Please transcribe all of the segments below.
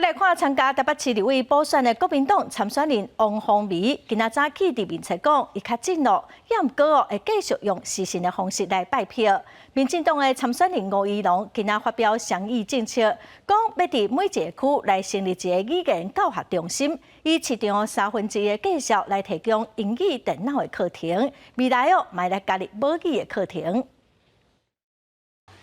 来看参加台北市立委补选的国民党参选人王凤薇，今仔早起伫面册讲，伊较震怒，也毋过会继续用私信的方式来拜票。民进党的参选人吴怡农今仔发表倡议政策，讲要伫每一个区来成立一个语言教学中心，以市场1/3的计数来提供英语电脑的课程，未来嘛来加入母语的课程。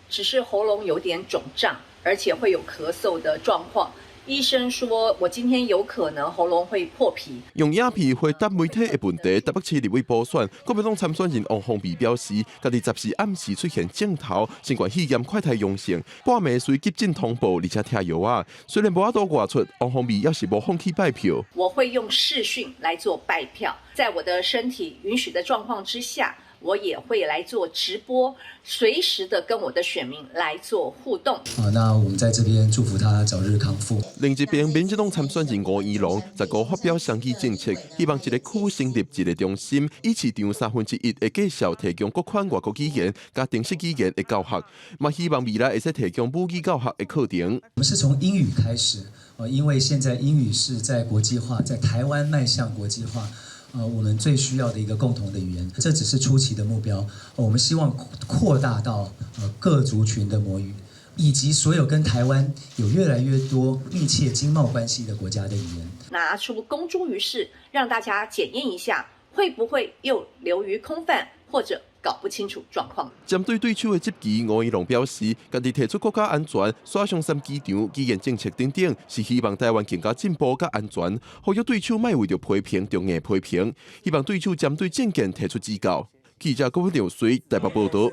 只是喉咙有点肿胀，而且会有咳嗽的状况。医生说，我今天有可能喉咙会破皮。用影片回答媒体的问题，台北市立委补选，国民党参选人王凤薇表示，家己10时暗时出现镜头，新冠肺炎快筛阳性，半暝随急诊通报，而且吃药啊。虽然无法度外出，王凤薇也是无放弃拜票。我会用视讯来做拜票，在我的身体允许的状况之下。我也会来做直播，随时的跟我的选民来做互动。那我们在这边祝福他早日康复。另一边，民进党参选人吴怡农15发表倡议政策，希望一个区成立一个中心，以市场1/3的计数提供各款外国语言加定式语言的教学，嘛希望未来会使提供母语教学的课程。我们是从英语开始，因为现在英语是在国际化，在台湾迈向国际化。我们最需要的一个共同的语言，这只是初期的目标。我们希望扩大到各族群的母语，以及所有跟台湾有越来越多密切经贸关系的国家的语言，拿出公诸于世，让大家检验一下，会不会又流于空泛，或者搞不清楚状况。针对对手的质疑，吴怡农表示，家己提出国家安全、刷上3机场、语言政策等等，是希望台湾更加进步、甲安全，呼吁对手莫为着批评就硬批评，希望对手针对政见提出指教。记者郭文良随台北报道。